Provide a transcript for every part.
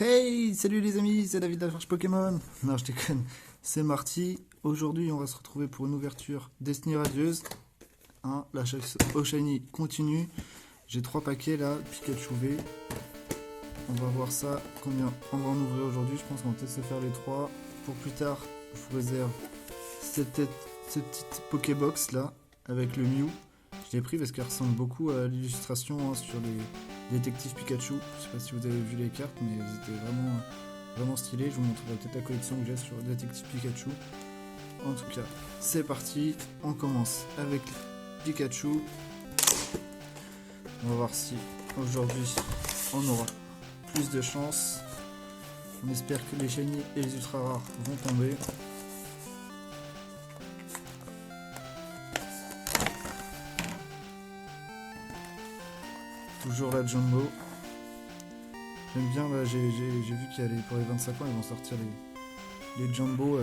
Hey, salut les amis, c'est David de la Recherche Pokémon. Non, je déconne, c'est Marty. Aujourd'hui, on va se retrouver pour une ouverture Destiny Radieuse. Hein, la chasse au Shiny continue. J'ai 3 paquets là, Pikachu V. On va voir ça, combien on va en ouvrir aujourd'hui. Je pense qu'on va peut-être se faire les 3. Pour plus tard, je vous réserve cette petite Pokébox là, avec le Mew. Je l'ai pris parce qu'elle ressemble beaucoup à l'illustration sur les détectives Pikachu. Je sais pas si vous avez vu les cartes, mais elles étaient vraiment stylées. Je vous montrerai peut-être la collection que j'ai sur le détective Pikachu. En tout cas, c'est parti. On commence avec Pikachu. On va voir si aujourd'hui on aura plus de chance. On espère que les shiny et les ultra rares vont tomber. Toujours la Jumbo. J'aime bien, là, j'ai vu qu'il y a pour les 25 ans, ils vont sortir les Jumbo.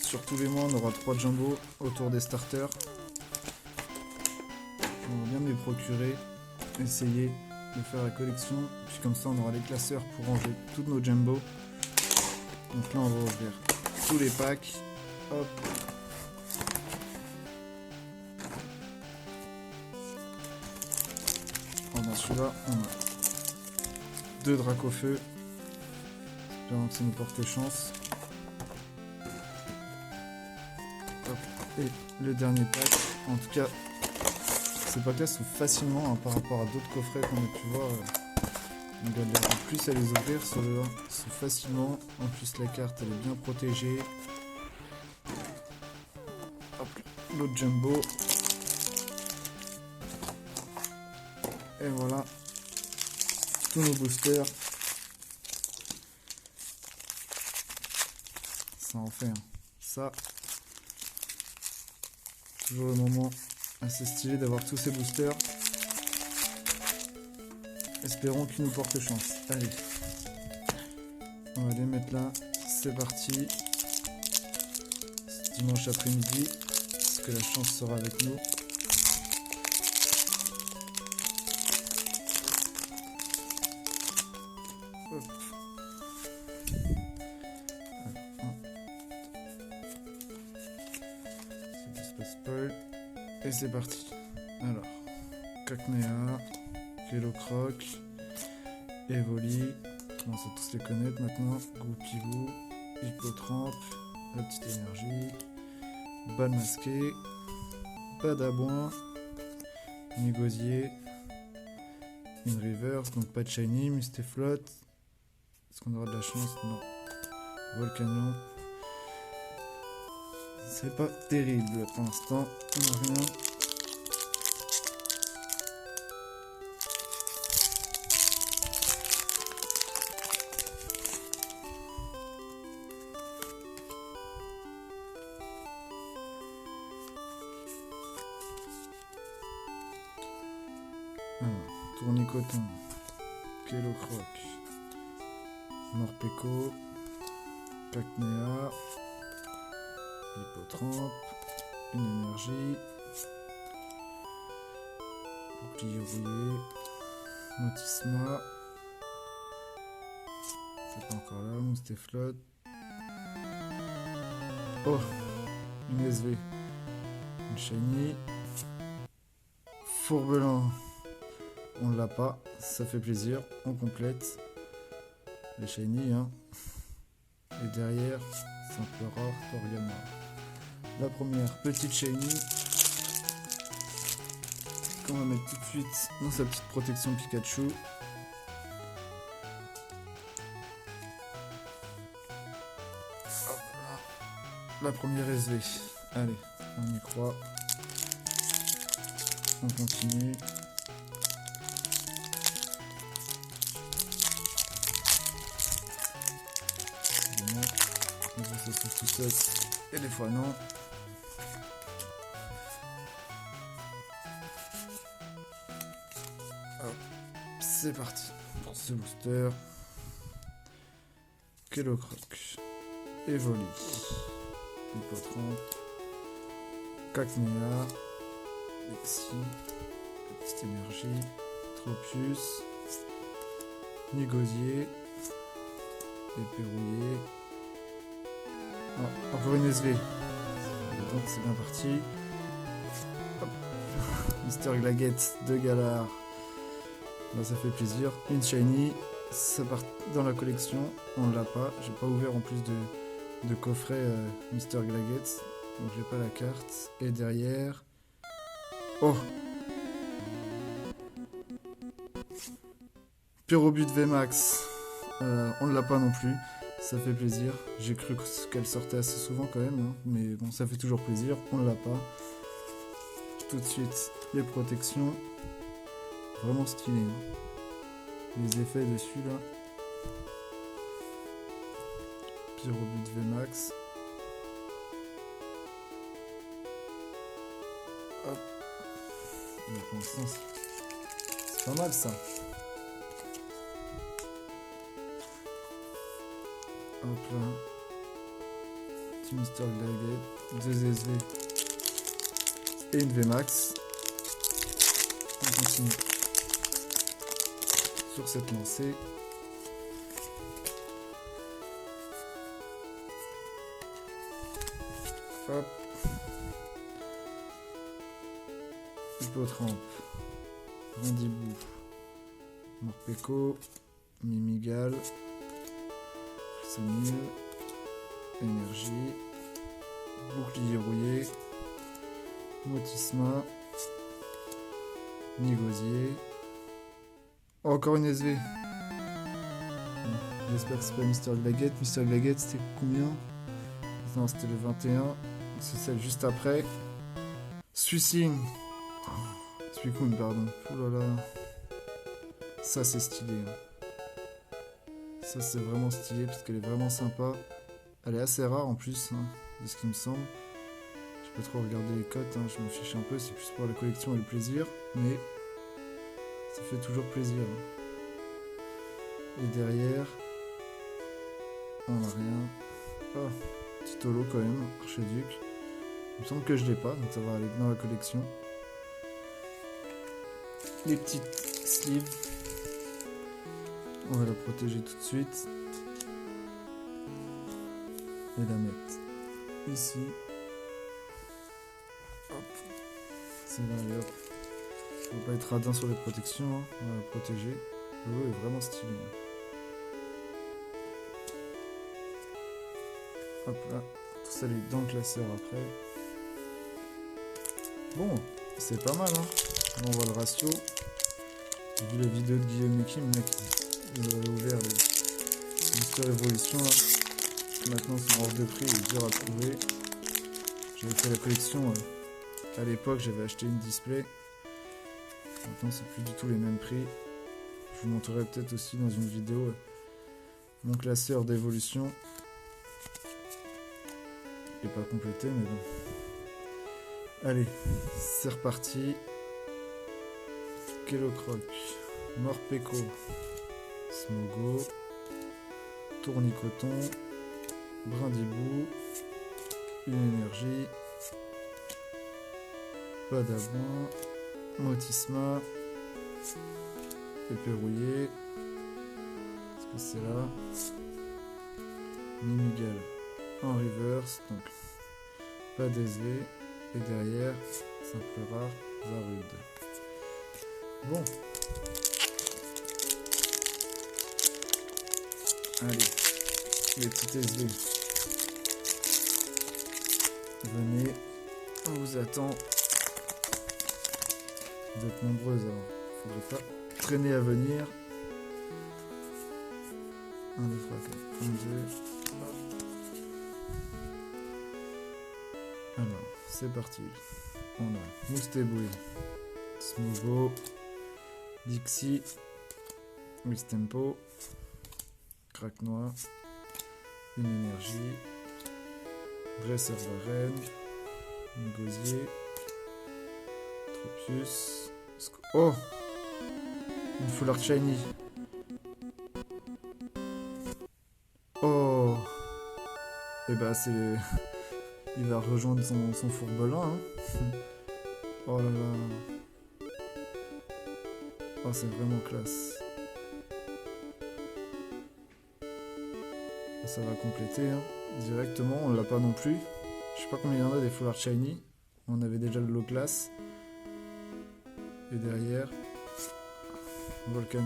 Sur tous les mois, on aura 3 Jumbo autour des starters. On va bien me les procurer, essayer de faire la collection. Puis comme ça, on aura les classeurs pour ranger toutes nos Jumbo. Donc là, on va ouvrir tous les packs. Hop. On a celui-là, on a 2 Dracofeu. Espérons que ça nous porte chance. Hop. Et le dernier pack. En tout cas, ces packs-là sont facilement, par rapport à d'autres coffrets qu'on a pu voir. On galère plus à les ouvrir. Ceux-là, c'est facilement. En plus, la carte, elle est bien protégée. Hop, l'autre Jumbo. Et voilà. Tous nos boosters. Ça en fait un. Ça. Toujours le moment assez stylé d'avoir tous ces boosters. Espérons qu'ils nous portent chance. Allez. On va les mettre là. C'est parti. C'est dimanche après-midi. Est-ce que la chance sera avec nous? Hop. Et c'est parti. Alors, Cacnea, Kellocroc, Evoli, on sait tous les connaître maintenant, Goupilou, Hippotrampe, la petite énergie, Balle masquée, Badabouin, Négosier, une reverse, donc pas de shiny, Mustéflot. Est-ce qu'on aura de la chance? Non. Volcanion. C'est pas terrible pour l'instant, on n'a rien. Alors, Tournicoton, Kellocroc, Morpeko, Cacnea, Hippotrampe, une énergie, bouclier rouillé, Motisma, c'est pas encore là, Mustéflot. Oh, une SV, une shiny, Fourbelan, on l'a pas, ça fait plaisir, on complète les shiny, hein. Et derrière, simple rare, Toriyama. La première petite shiny qu'on va mettre tout de suite dans sa petite protection Pikachu. Hop là. La première SV. Allez, on y croit. On continue. Des fois ça se tout seul et des fois non. Hop, c'est parti pour ce booster. Kellocroc, Evoli, Hippotrampe, Cacnea, Lexi, petite énergie, Tropius, Négosier. Déperrouiller. Ah, encore une SV. Donc c'est bien parti. Hop. Mister Glaguette de Galar. Bah, ça fait plaisir. Une shiny. Ça part dans la collection. On l'a pas. J'ai pas ouvert en plus de coffret Mister Glaguette. Donc j'ai pas la carte. Et derrière. Oh! Pyrobut VMAX. On ne l'a pas non plus. Ça fait plaisir. J'ai cru qu'elle sortait assez souvent quand même. Hein. Mais bon, ça fait toujours plaisir. On ne l'a pas. Tout de suite, les protections. Vraiment stylé. Hein. Les effets dessus là. Pyrobut VMAX. Hop. Mais pour l'instant, c'est pas mal ça. Hop là. Petit Mister Glaguette. 2 SV. Et une VMAX. On continue sur cette lancée. Hop. Hippotrampe. Brindibou. Morpeko. Mimigal. Samil. Énergie. Bouclier rouillé. Motisma. Négosier. Oh, encore une SV. J'espère que c'est pas Mister Glaguette. Mister Glaguette, c'était combien? Non, c'était le 21. C'est celle juste après. Suicune. Suicune, pardon. Oh là là. Ça, c'est stylé. Ça, c'est vraiment stylé parce qu'elle est vraiment sympa. Elle est assez rare en plus, hein, de ce qui me semble. Je peux trop regarder les cotes, hein, je m'en fiche un peu. C'est plus pour la collection et le plaisir. Mais ça fait toujours plaisir. Et derrière, on n'a rien. Oh, petit holo quand même, Archiduc. Il me semble que je l'ai pas, donc ça va aller dans la collection. Les petites sleeves. On va la protéger tout de suite. Et la mettre ici. Hop. C'est là, allez hop. On va pas être radin sur les protections, hein. On va la protéger. Le lot est vraiment stylé. Hop là. Tout ça les dans le classeur après. Bon, c'est pas mal, hein. Là, on voit le ratio. J'ai vu la vidéo de Guillaume et Kim, là, qui nous avait ouvert les Mister Evolution, là. Maintenant, c'est hors de prix et dur à trouver. J'avais fait la collection à l'époque, j'avais acheté une display. Maintenant, c'est plus du tout les mêmes prix. Je vous montrerai peut-être aussi dans une vidéo mon classeur d'évolution. Il n'est pas complété, mais bon. Allez, c'est reparti. Kellocroc, Morpeko, Smogo, Tournicoton, Brindibou, une énergie, Badabouin, Motisma, Éperrouillé, est-ce que c'est là? Mimigal en reverse, donc pas d'SV, et derrière, simple rare, Zarude. Bon. Allez, les petites SV. Venez, on vous attend. Vous êtes nombreuses alors, faudrait pas traîner à venir. 1, 2, 3, 4, 1, 2. Alors, c'est parti. On a Moustébouille, Smogo, Dixie, Wistempo, Crack Noir, une énergie, Dresseur Varenne, Négosier, Tropius. Oh! Une Full Art Shiny. Oh! Et bah c'est... Il va rejoindre son fourbelin. Hein. Oh là là. Oh c'est vraiment classe. Ça va compléter hein. Directement, on l'a pas non plus. Je sais pas combien il y en a des full art shiny. On avait déjà le low class. Et derrière, Volcan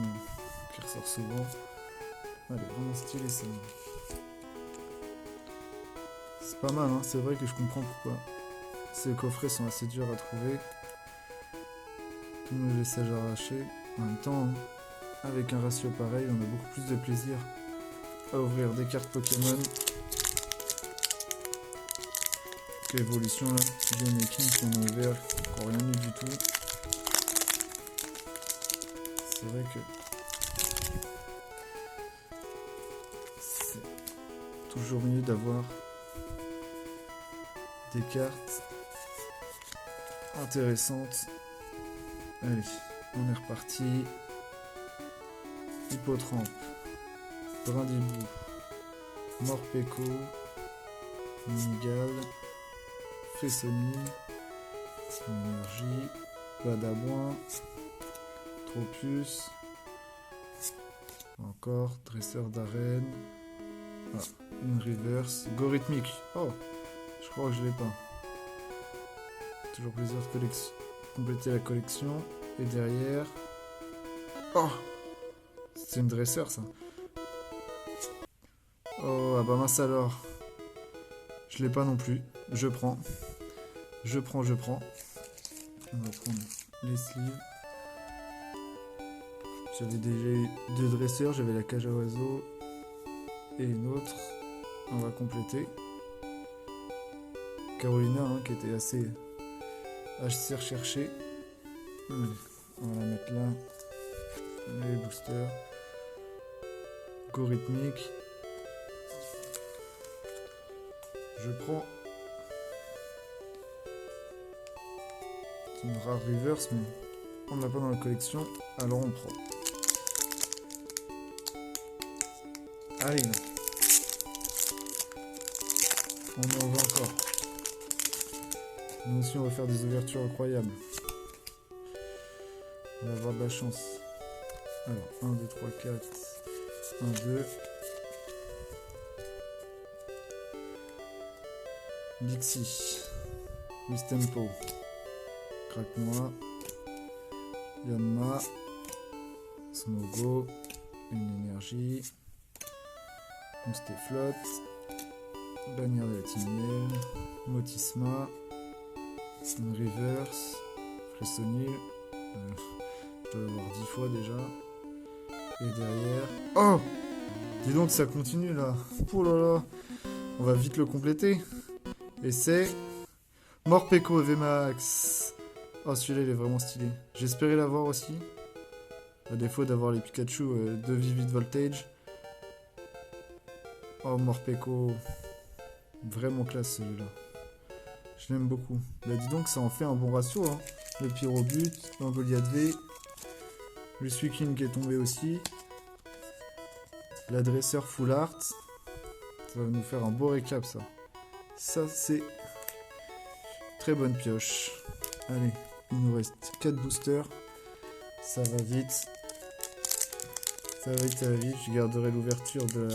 qui ressort souvent. Elle est vraiment stylée celle-là. C'est pas mal, hein. C'est vrai que je comprends pourquoi ces coffrets sont assez durs à trouver. Tous nos messages arrachés. En même temps, hein, avec un ratio pareil, on a beaucoup plus de plaisir à ouvrir des cartes Pokémon que l'évolution là. J'ai mes Kings qui en ont ouvert, encore rien eu du tout. C'est vrai que c'est toujours mieux d'avoir des cartes intéressantes. Allez, on est reparti. Hippotrampe, Brindibou, Morpeko, Minigal, Fressoni, Énergie, Badabouin, Tropius, encore Dresseur d'arène, une reverse, Gorithmique. Oh, je crois que je l'ai pas. Toujours plaisir de compléter la collection. Et derrière, oh, c'est une dresseur ça. Oh, ah bah mince alors. Je l'ai pas non plus. Je prends. Je prends. On va prendre les sleeves. J'avais déjà eu 2 dresseurs. J'avais la cage à oiseaux et une autre. On va compléter. Carolina, hein, qui était assez recherchée. On va la mettre là. Les boosters. Gorithmique. Je prends. C'est une rare reverse, mais on n'a pas dans la collection, alors on prend. Allez, là. On en va encore. Nous aussi, on va faire des ouvertures incroyables. On va avoir de la chance. Alors, 1, 2, 3, 4. 1, 2. Dixie. Wistempo. Craque-moi. Yanma. Smogo. Une énergie. Monstéflotte. Bannière de la Timiel. Motisma. Une reverse. Fressonil. Je dois l'avoir 10 fois déjà. Et derrière. Oh! Dis donc, ça continue là. Oh là là. On va vite le compléter. Et c'est. Morpeko VMAX. Oh, celui-là, il est vraiment stylé. J'espérais l'avoir aussi. À défaut d'avoir les Pikachu de Vivid Voltage. Oh, Morpeko. Vraiment classe celui-là. Je l'aime beaucoup. Bah, dis donc, ça en fait un bon ratio. Hein. Le Pyrobut, l'Angoliath V. Le Suicune qui est tombé aussi. L'adresseur Full Art. Ça va nous faire un beau récap, ça. Ça, c'est très bonne pioche. Allez, il nous reste 4 boosters. Ça va vite. Ça va vite, ça va vite. Je garderai l'ouverture de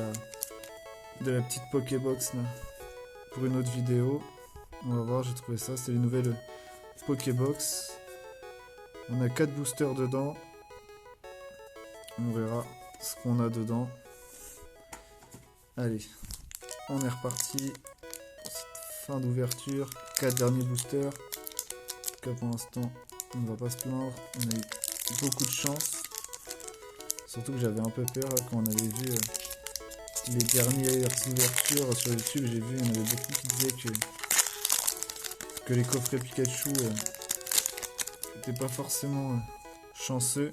la petite Pokébox là, pour une autre vidéo. On va voir, j'ai trouvé ça. C'est les nouvelles Pokébox. On a 4 boosters dedans. On verra ce qu'on a dedans. Allez, on est reparti. Fin d'ouverture. 4 derniers boosters. En tout cas, pour l'instant, on ne va pas se plaindre. On a eu beaucoup de chance. Surtout que j'avais un peu peur là, quand on avait vu les dernières ouvertures sur YouTube. J'ai vu, il y en avait beaucoup qui disaient que les coffrets Pikachu n'étaient pas forcément chanceux.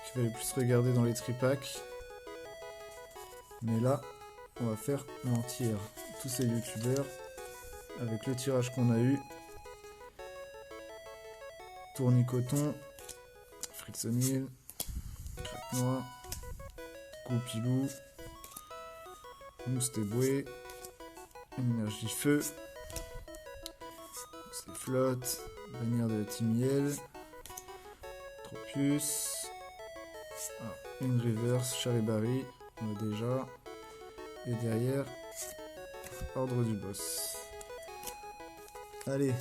Qu'il fallait plus regarder dans les tripacks. Mais là, on va faire mentir tous ces youtubeurs avec le tirage qu'on a eu. Tournicoton, Frixonil, Craque-Noir, Goupilou, Moustéboué, Énergie Feu, c'est Flotte, Bannière de la Timiel, Tropius, une reverse, Charibari, on a déjà, Et derrière, ordre du boss. Allez,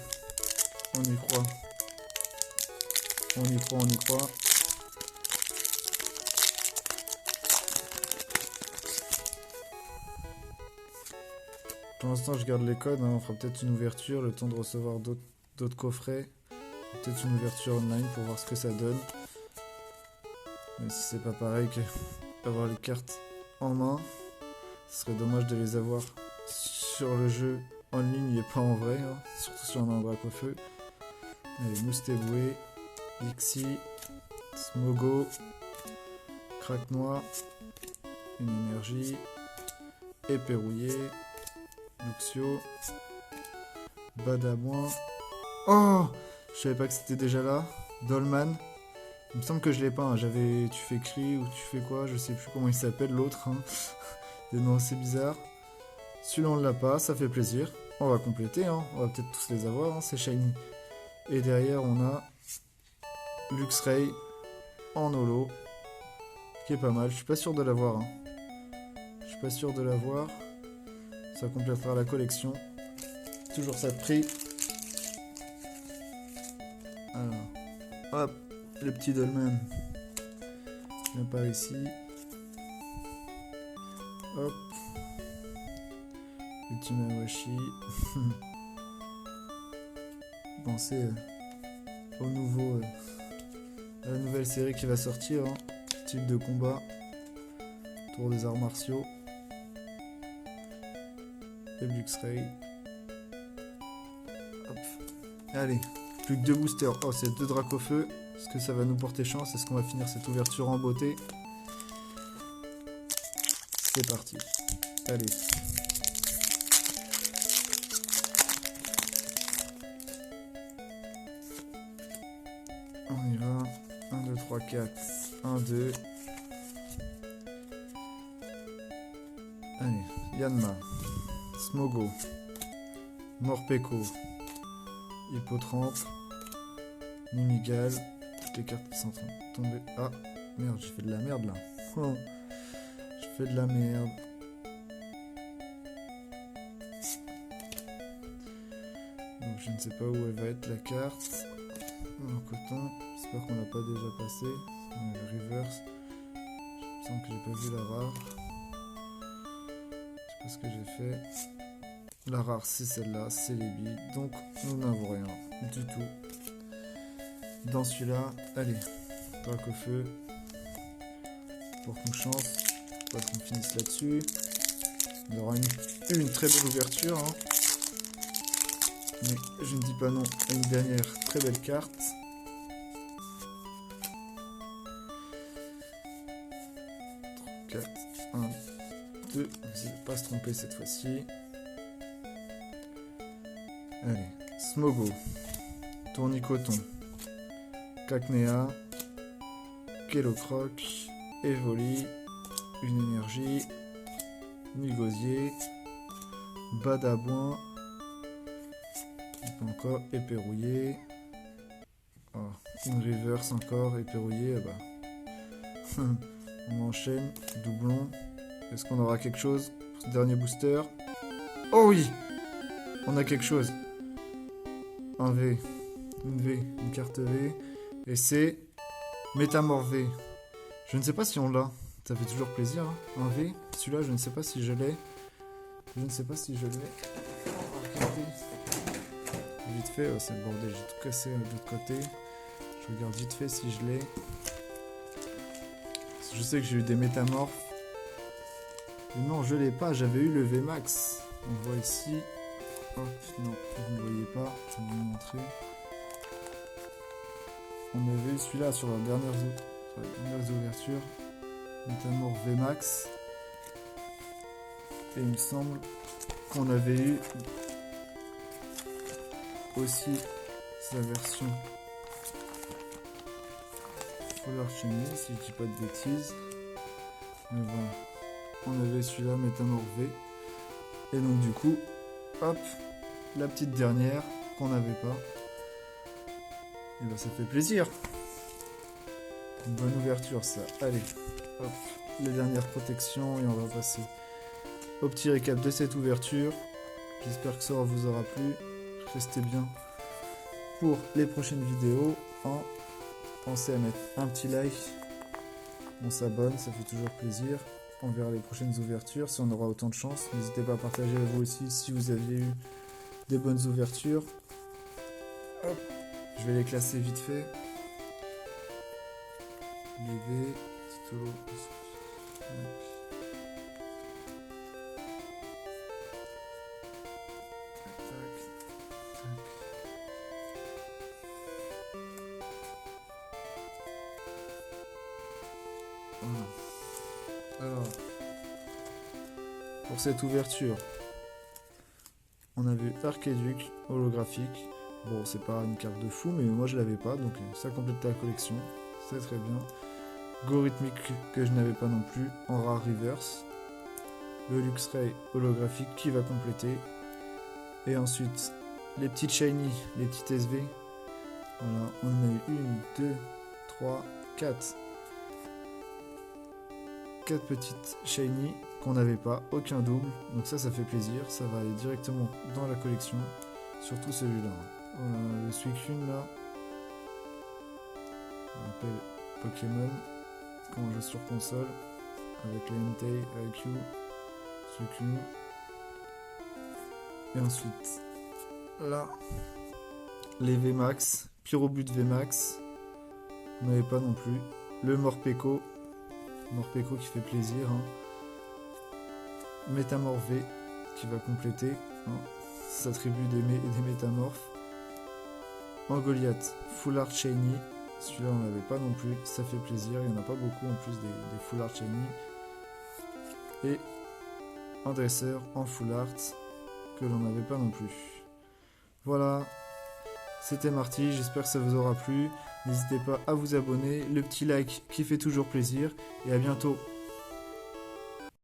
on y croit. On y croit, on y croit. Pour l'instant, je garde les codes. On fera peut-être une ouverture, le temps de recevoir d'autres coffrets. Peut-être une ouverture online pour voir ce que ça donne. Mais si c'est pas pareil qu'avoir les cartes en main, ce serait dommage de les avoir sur le jeu en ligne et pas en vrai, hein. Surtout sur un drac au feu. Allez, Moustéboué, Ixi, Smogo, Craque-Noix, une énergie, Éperrouillé, Luxio, Badamoin. Oh, je savais pas que c'était déjà là. Dolman. Il me semble que je l'ai pas. Hein. Tu fais cri ou tu fais quoi? Je sais plus comment il s'appelle l'autre. Hein. Des noms assez bizarres. Celui-là on l'a pas, ça fait plaisir. On va compléter. Hein. On va peut-être tous les avoir. Hein. C'est shiny. Et derrière on a Luxray en holo, qui est pas mal. Je suis pas sûr de l'avoir. Hein. Je suis pas sûr de l'avoir. Ça complétera la collection. Toujours ça de prix. Alors, hop, le petit Dolman. Viens par ici. Hop. Ultima Washi. Pensez au nouveau, à la nouvelle série qui va sortir. Hein. Type de combat. Tour des arts martiaux. Et Luxray. Hop. Allez. Plus que 2 boosters. Oh, c'est 2 dracs au feu. Est-ce que ça va nous porter chance? Est-ce qu'on va finir cette ouverture en beauté? C'est parti. Allez. On y va. 1, 2, 3, 4. 1, 2. Allez. Yanma. Smogo. Morpeko. Hippotrampe. Mimigal. Toutes les cartes qui sont en train de tomber. Ah, merde, j'ai fait de la merde là. Oh, je fais de la merde. Donc je ne sais pas où elle va être la carte. En coton. J'espère qu'on l'a pas déjà passé. Reverse. Il me semble que j'ai pas vu la rare. Je sais pas ce que j'ai fait. La rare c'est celle-là, c'est les billes. Donc nous n'avons rien du tout. Dans celui-là, allez, drac au feu. Porte-nous chance. Pas qu'on finisse là-dessus. Il y aura une très belle ouverture. Hein. Mais je ne dis pas non à une dernière très belle carte. Quatre, 1, 2. Je ne vais pas se tromper cette fois-ci. Allez, Smogo, Tournicoton, Cacnea, Kellocroc, Evoli, une énergie, Nugosier, Badaboin, encore Éperrouillé, oh, une reverse encore, Éperrouillé, bah. On enchaîne, doublon, est-ce qu'on aura quelque chose pour ce dernier booster? Oh oui, on a quelque chose. Un V, une carte V, et c'est Métamorphe V. Je ne sais pas si on l'a, ça fait toujours plaisir, hein. Un V, celui-là je ne sais pas si je l'ai. Je ne sais pas si je l'ai. Vite fait, oh, c'est le bordel, j'ai tout cassé de l'autre côté. Je regarde vite fait si je l'ai. Je sais que j'ai eu des métamorphes. Mais non, je l'ai pas, j'avais eu le VMAX. On voit ici. Hop, non, vous ne voyez pas, je vais vous montrer. On avait eu celui-là sur la dernière ouverture. Métamorphe VMAX. Et il me semble qu'on avait eu aussi sa version Full Archenie, si je dis pas de bêtises. Mais voilà, on avait celui-là, Métamorphe V. Et donc du coup, hop, la petite dernière qu'on n'avait pas. Et ben ça fait plaisir. Une bonne ouverture ça. Allez, hop, les dernières protections et on va passer au petit récap de cette ouverture. J'espère que ça vous aura plu. Restez bien pour les prochaines vidéos. Pensez à mettre un petit like. On s'abonne, ça fait toujours plaisir. On verra les prochaines ouvertures si on aura autant de chance. N'hésitez pas à partager avec vous aussi si vous aviez eu des bonnes ouvertures. Hop. Je vais les classer vite fait. Lévé, Tito. Voilà. Alors, pour cette ouverture, on a vu Archiduc holographique. Bon, c'est pas une carte de fou, mais moi je l'avais pas, donc ça complète la collection. C'est très bien. Gorithmique que je n'avais pas non plus, en rare reverse. Le Luxray holographique qui va compléter. Et ensuite, les petites shiny, les petites SV. Voilà, on en a eu 1, 2, 3, 4. 4 petites shiny qu'on n'avait pas, aucun double. Donc ça fait plaisir, ça va aller directement dans la collection. Surtout celui-là. Le Suicune là. On appelle Pokémon. Quand on joue sur console. Avec les Entei, IQ, Suicune. Et ensuite, là, les VMAX, Pyrobut VMAX, on n'avait pas non plus. Le Morpeko qui fait plaisir. Métamorph V qui va compléter. S'attribue des métamorphes. En Goliath, Full Art Shiny. Celui-là, on n'avait pas non plus. Ça fait plaisir. Il n'y en a pas beaucoup en plus des Full Art Shiny. Et un dresseur en Full Art que l'on n'avait pas non plus. Voilà, c'était Marty, j'espère que ça vous aura plu. N'hésitez pas à vous abonner, le petit like qui fait toujours plaisir. Et à bientôt.